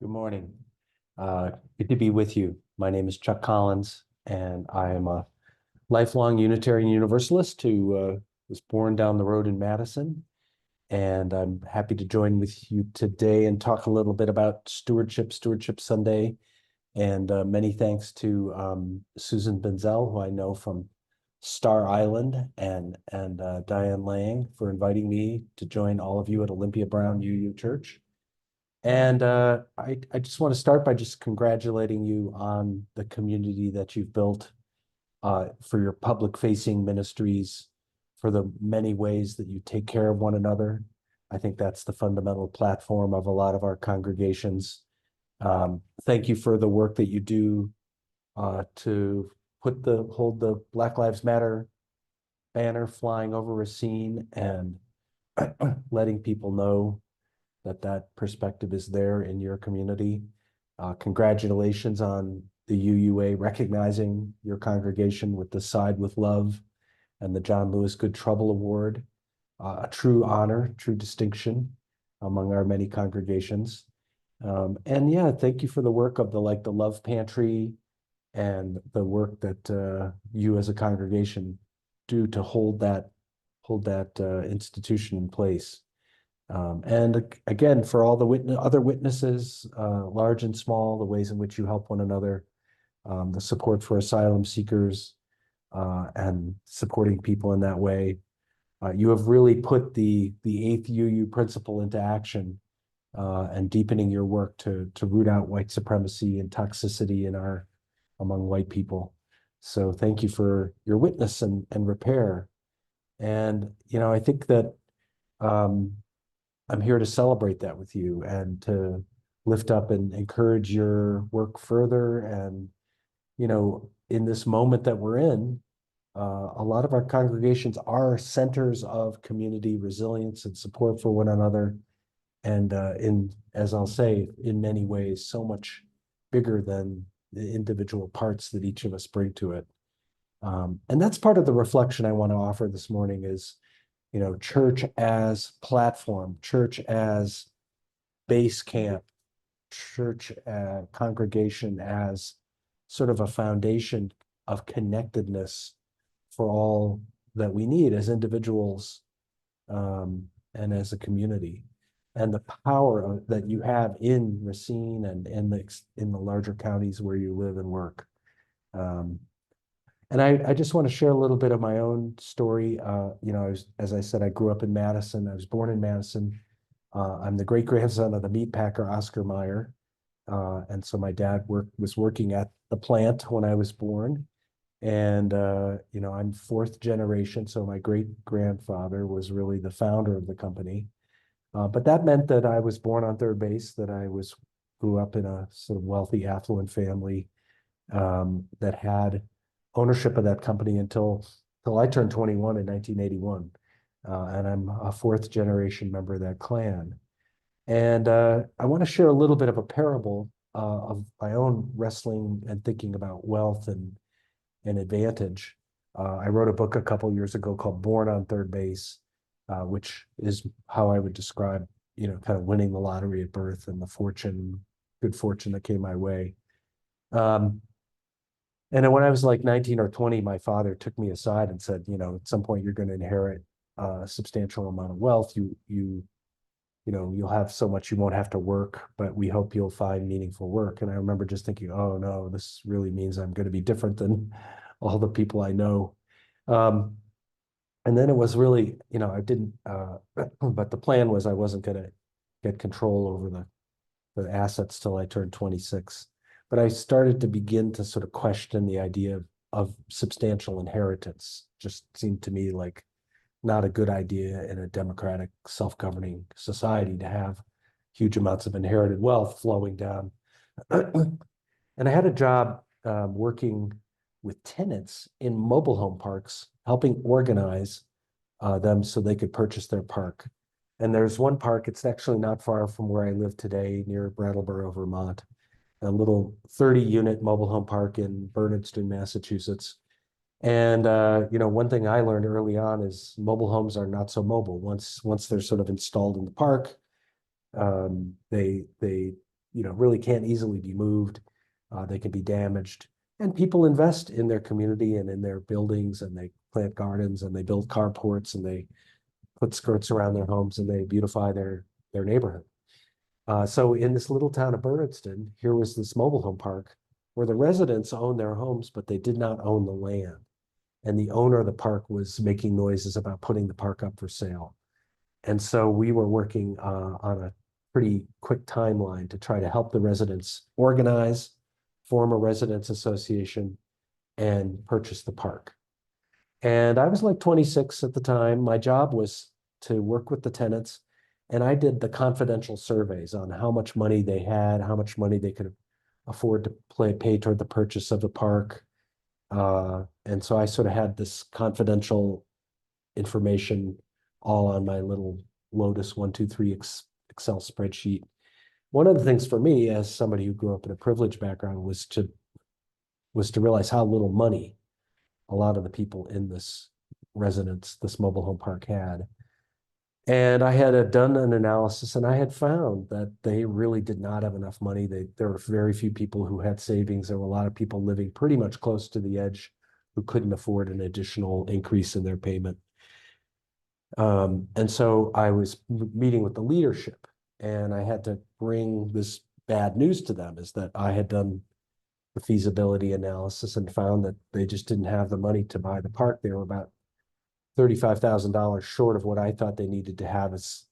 Good morning. Good to be with you. My name is Chuck Collins, and I am a lifelong Unitarian Universalist who was born down the road in Madison. And I'm happy to join with you today and talk a little bit about Stewardship Sunday. And many thanks to Susan Benzel, who I know from Star Island, and Diane Lang for inviting me to join all of you at Olympia Brown UU Church. And I just want to start by just congratulating you on the community that you've built for your public-facing ministries, for the many ways that you take care of one another. I think that's the fundamental platform of a lot of our congregations. Thank you for the work that you do to hold the Black Lives Matter banner flying over Racine and letting people know that perspective is there in your community. Congratulations on the UUA recognizing your congregation with the Side with Love and the John Lewis Good Trouble Award, a true honor, true distinction among our many congregations. And yeah, thank you for the work of the Love Pantry and the work that you as a congregation do to hold that institution in place. And again, for all the other witnesses, large and small, the ways in which you help one another, the support for asylum seekers, and supporting people in that way. You have really put the eighth UU principle into action, and deepening your work to root out white supremacy and toxicity among white people. So thank you for your witness and repair. And, I think that I'm here to celebrate that with you and to lift up and encourage your work further. And, in this moment that we're in, a lot of our congregations are centers of community resilience and support for one another. And as I'll say, in many ways, so much bigger than the individual parts that each of us bring to it. And that's part of the reflection I want to offer this morning is, church as platform, church as base camp, church congregation as sort of a foundation of connectedness for all that we need as individuals, and as a community. And the power that you have in Racine and in the larger counties where you live and work. And I just want to share a little bit of my own story. As I said, I grew up in Madison. I was born in Madison. I'm the great grandson of the meat packer Oscar Mayer. And so my dad was working at the plant when I was born. And, I'm fourth generation. So my great grandfather was really the founder of the company. But that meant that I was born on third base, that grew up in a sort of wealthy, affluent family that had ownership of that company until I turned 21 in 1981. And I'm a fourth generation member of that clan. And I want to share a little bit of a parable of my own wrestling and thinking about wealth and advantage. I wrote a book a couple years ago called Born on Third Base, which is how I would describe, kind of winning the lottery at birth and the good fortune that came my way. And then when I was like 19 or 20, my father took me aside and said, at some point you're going to inherit a substantial amount of wealth. You'll have so much you won't have to work, but we hope you'll find meaningful work. And I remember just thinking, oh no, this really means I'm going to be different than all the people I know. And then it was really, I didn't, but the plan was I wasn't going to get control over the assets till I turned 26. But I started to begin to sort of question the idea of substantial inheritance. Just seemed to me like not a good idea in a democratic, self-governing society to have huge amounts of inherited wealth flowing down. And I had a job working with tenants in mobile home parks, helping organize them so they could purchase their park. And there's one park, it's actually not far from where I live today, near Brattleboro, Vermont, a little 30-unit mobile home park in Bernardston, Massachusetts. And one thing I learned early on is mobile homes are not so mobile. Once they're sort of installed in the park, they really can't easily be moved. They can be damaged. And people invest in their community and in their buildings, and they plant gardens and they build carports and they put skirts around their homes and they beautify their neighborhood. So in this little town of Bernardston, here was this mobile home park where the residents owned their homes, but they did not own the land. And the owner of the park was making noises about putting the park up for sale. And so we were working on a pretty quick timeline to try to help the residents organize, form a residents association, and purchase the park. And I was like 26 at the time. My job was to work with the tenants, and I did the confidential surveys on how much money they had, how much money they could afford to pay toward the purchase of the park. And so I sort of had this confidential information all on my little Lotus 123 Excel spreadsheet. One of the things for me, as somebody who grew up in a privileged background, was to realize how little money a lot of the people in this this mobile home park had. And I had done an analysis, and I had found that they really did not have enough money. There were very few people who had savings. There were a lot of people living pretty much close to the edge who couldn't afford an additional increase in their payment. And so I was meeting with the leadership, and I had to bring this bad news to them, is that I had done the feasibility analysis and found that they just didn't have the money to buy the park. They were about $35,000 short of what I thought they needed to have as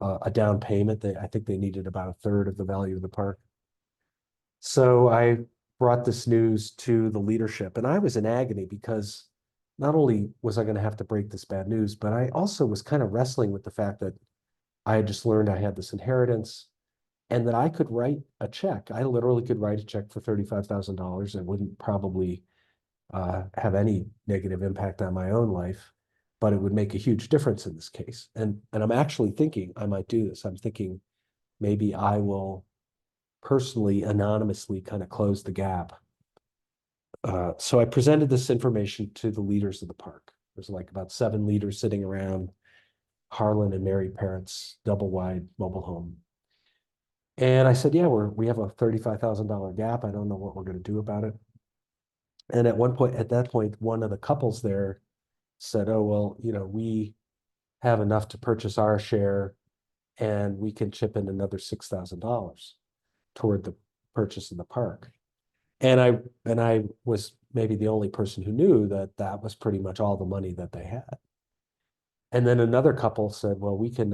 a down payment. I think they needed about a third of the value of the park. So I brought this news to the leadership, and I was in agony because not only was I going to have to break this bad news, but I also was kind of wrestling with the fact that I had just learned I had this inheritance and that I could write a check. I literally could write a check for $35,000 and wouldn't probably have any negative impact on my own life, but it would make a huge difference in this case. And I'm actually thinking I might do this. I'm thinking maybe I will personally, anonymously kind of close the gap. So I presented this information to the leaders of the park. There's like about 7 leaders sitting around Harlan and Mary Parrott's double wide mobile home. And I said, yeah, we have a $35,000 gap. I don't know what we're going to do about it. And at that point, one of the couples there said, oh, well, we have enough to purchase our share, and we can chip in another $6,000 toward the purchase of the park. And I was maybe the only person who knew that that was pretty much all the money that they had. And then another couple said, well, we can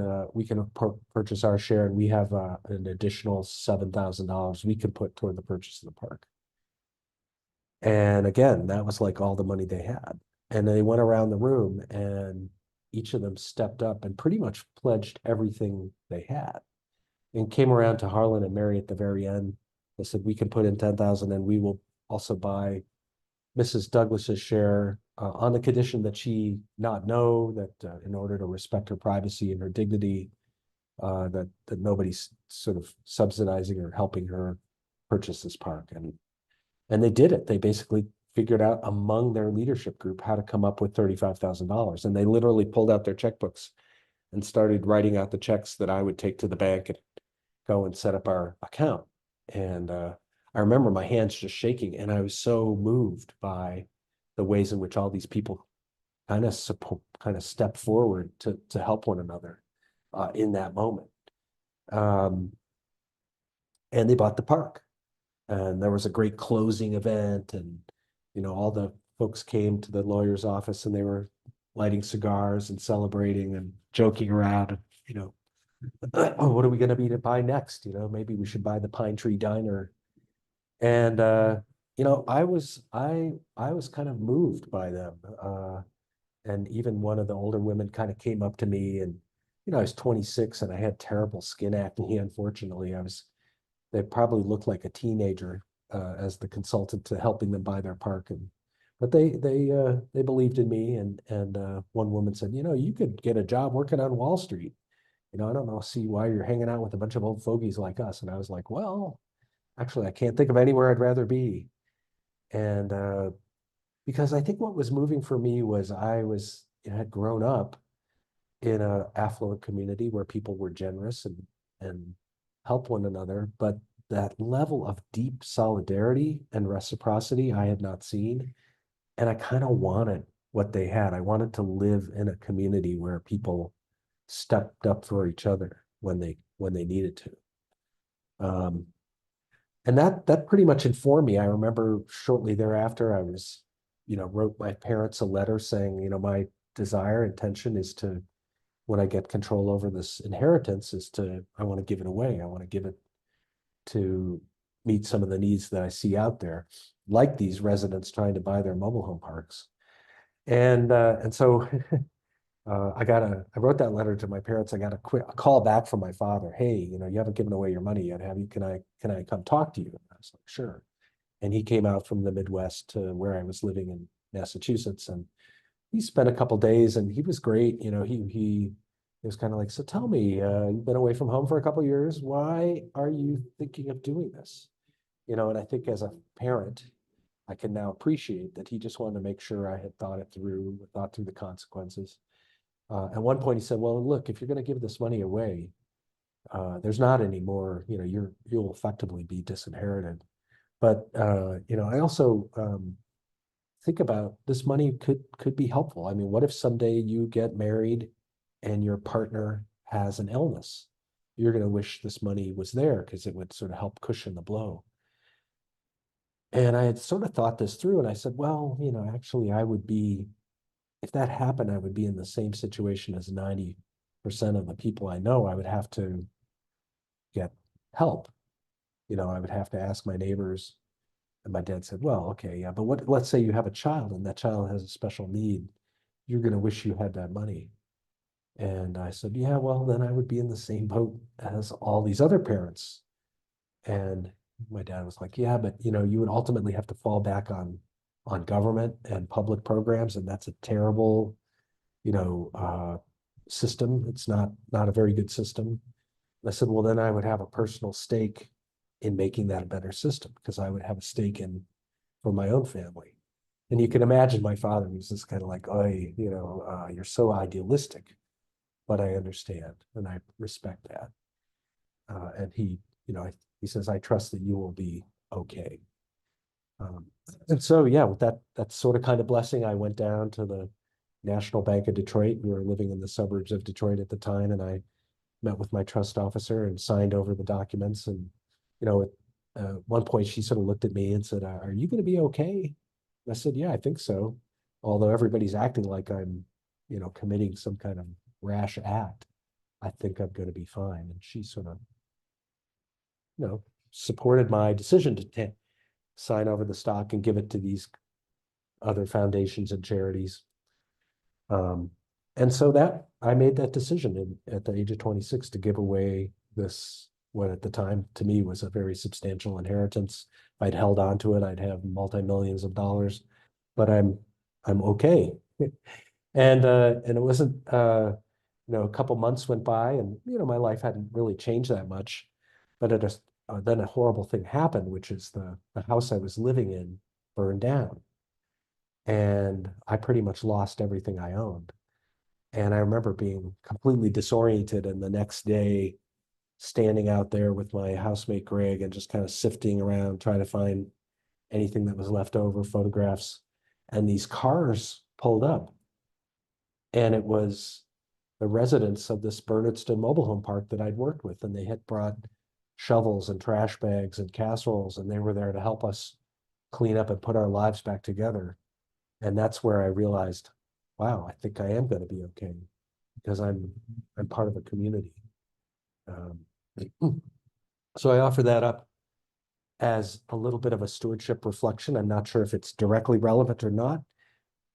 purchase our share, and we have an additional $7,000 we can put toward the purchase of the park. And again, that was like all the money they had. And they went around the room, and each of them stepped up and pretty much pledged everything they had, and came around to Harlan and Mary at the very end. They said, we can put in 10,000 and we will also buy Mrs. Douglas's share on the condition that she not know that in order to respect her privacy and her dignity, that nobody's sort of subsidizing or helping her purchase this park. And they did it. They basically figured out among their leadership group how to come up with $35,000. And they literally pulled out their checkbooks and started writing out the checks that I would take to the bank and go and set up our account. And I remember my hands just shaking, and I was so moved by the ways in which all these people kind of step forward to help one another in that moment. And they bought the park, and there was a great closing event, and all the folks came to the lawyer's office, and they were lighting cigars and celebrating and joking around. Oh, what are we going to buy next? Maybe we should buy the Pine Tree Diner. And I was kind of moved by them. And even one of the older women kind of came up to me, and I was 26 and I had terrible skin acne. Unfortunately, they probably looked like a teenager as the consultant to helping them buy their park. But they believed in me, and one woman said, you could get a job working on Wall Street. I don't know, see why you're hanging out with a bunch of old fogies like us. And I was like, well, actually, I can't think of anywhere I'd rather be. And because I think what was moving for me was had grown up in an affluent community where people were generous and helped one another. But that level of deep solidarity and reciprocity I had not seen. And I kind of wanted what they had. I wanted to live in a community where people stepped up for each other when they needed to. Um, and that pretty much informed me. I remember shortly thereafter, I was, wrote my parents a letter saying, my desire, intention is to, when I get control over this inheritance, I want to give it away. I want to give it to meet some of the needs that I see out there, like these residents trying to buy their mobile home parks. And so I wrote that letter to my parents. I got a call back from my father. Hey, you haven't given away your money yet, have you? Can I come talk to you? And I was like, sure. And he came out from the Midwest to where I was living in Massachusetts, and he spent a couple days, and he was great. He was kind of like, so tell me, you've been away from home for a couple years. Why are you thinking of doing this? And I think as a parent, I can now appreciate that he just wanted to make sure I had thought through the consequences. At one point, he said, "Well, look, if you're going to give this money away, there's not any more. You'll effectively be disinherited." But I also think about this money could be helpful. I mean, what if someday you get married and your partner has an illness? You're going to wish this money was there because it would sort of help cushion the blow. And I had sort of thought this through, and I said, well, actually, if that happened, I would be in the same situation as 90% of the people I know. I would have to get help. I would have to ask my neighbors. And my dad said, well, okay, yeah, but let's say you have a child and that child has a special need. You're going to wish you had that money. And I said, yeah, well, then I would be in the same boat as all these other parents. And my dad was like, yeah, but you would ultimately have to fall back on government and public programs, and that's a terrible, system. It's not a very good system. And I said, well, then I would have a personal stake in making that a better system because I would have a stake in for my own family. And you can imagine my father was just kind of like, oh, you're so idealistic, but I understand and I respect that. And he says, I trust that you will be okay. And so, yeah, with that sort of kind of blessing, I went down to the National Bank of Detroit. We were living in the suburbs of Detroit at the time, and I met with my trust officer and signed over the documents. And, at one point, she sort of looked at me and said, are you going to be okay? And I said, yeah, I think so. Although everybody's acting like I'm, committing some kind of rash act, I think I'm going to be fine. And she sort of, supported my decision to sign over the stock and give it to these other foundations and charities. And so that I made that decision at the age of 26 to give away this, what at the time to me was a very substantial inheritance. If I'd held on to it, I'd have multi-millions of dollars, but I'm okay. And it wasn't, a couple months went by, and my life hadn't really changed that much, but then a horrible thing happened, which is the house I was living in burned down, and I pretty much lost everything I owned. And I remember being completely disoriented, and the next day standing out there with my housemate Greg and just kind of sifting around trying to find anything that was left over, photographs, and these cars pulled up, and it was the residents of this Bernardston mobile home park that I'd worked with, and they had brought shovels and trash bags and casseroles, and they were there to help us clean up and put our lives back together. And that's where I realized, wow, I think I am going to be okay because I'm part of a community. So I offer that up as a little bit of a stewardship reflection. I'm not sure if it's directly relevant or not.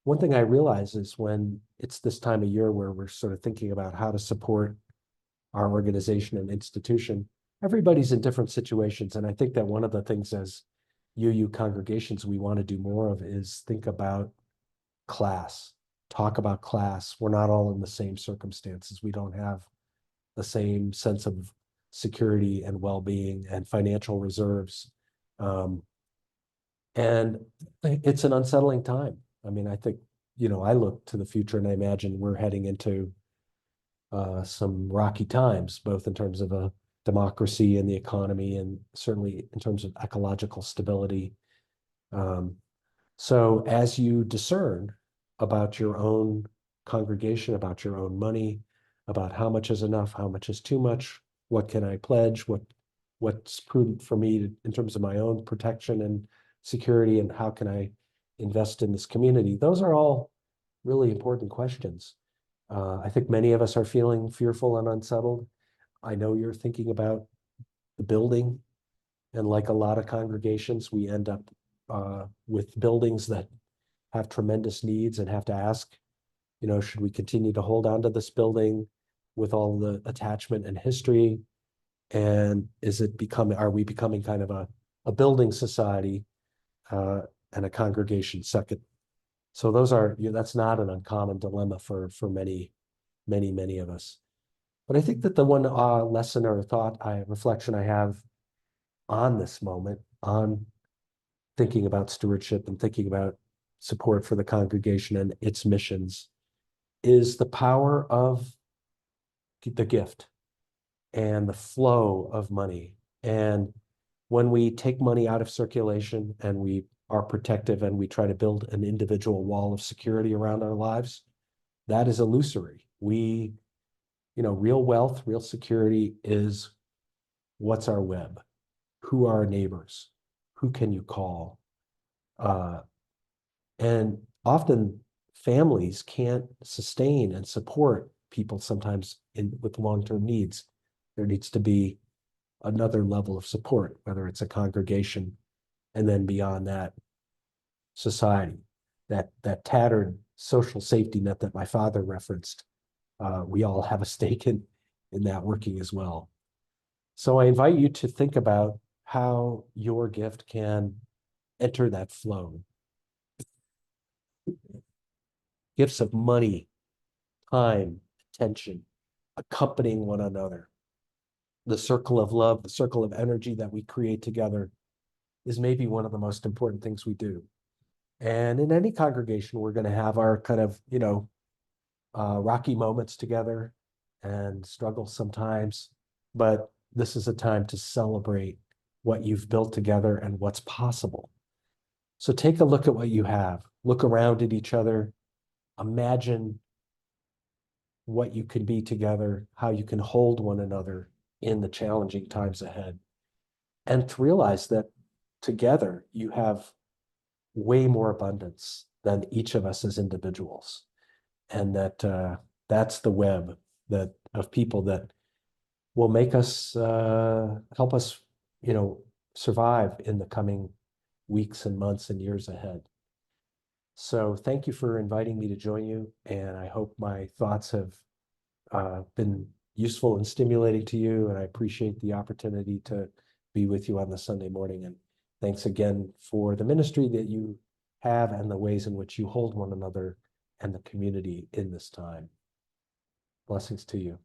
One thing I realize is when it's this time of year where we're sort of thinking about how to support our organization and institution, everybody's in different situations. And I think that one of the things as UU congregations we want to do more of is think about class, talk about class. We're not all in the same circumstances. We don't have the same sense of security and well-being and financial reserves. And it's an unsettling time. I mean, I think, I look to the future and I imagine we're heading into some rocky times, both in terms of a democracy and the economy, and certainly in terms of ecological stability. So as you discern about your own congregation, about your own money, about how much is enough, how much is too much, what can I pledge, what's prudent for me in terms of my own protection and security, and how can I invest in this community? Those are all really important questions. I think many of us are feeling fearful and unsettled. I know you're thinking about the building, and like a lot of congregations, we end up with buildings that have tremendous needs and have to ask, should we continue to hold on to this building with all the attachment and history? And are we becoming kind of a building society and a congregation second? So that's not an uncommon dilemma for many, many, many of us. But I think that the one lesson or reflection I have on this moment, on thinking about stewardship and thinking about support for the congregation and its missions, is the power of the gift and the flow of money. And when we take money out of circulation and we are protective and we try to build an individual wall of security around our lives, that is illusory. Real wealth, real security is what's our web? Who are our neighbors? Who can you call? And often families can't sustain and support people sometimes with long-term needs. There needs to be another level of support, whether it's a congregation, and then beyond that, society. That tattered social safety net that my father referenced, we all have a stake in that working as well. So I invite you to think about how your gift can enter that flow. Gifts of money, time, attention, accompanying one another. The circle of love, the circle of energy that we create together is maybe one of the most important things we do. And in any congregation, we're going to have our kind of, rocky moments together and struggle sometimes. But this is a time to celebrate what you've built together and what's possible. So take a look at what you have. Look around at each other. Imagine what you can be together, how you can hold one another in the challenging times ahead. And to realize that together you have way more abundance than each of us as individuals. And that's the web of people that will make us, help us, survive in the coming weeks and months and years ahead. So thank you for inviting me to join you, and I hope my thoughts have been useful and stimulating to you, and I appreciate the opportunity to be with you on the Sunday morning. And thanks again for the ministry that you have and the ways in which you hold one another and the community in this time. Blessings to you.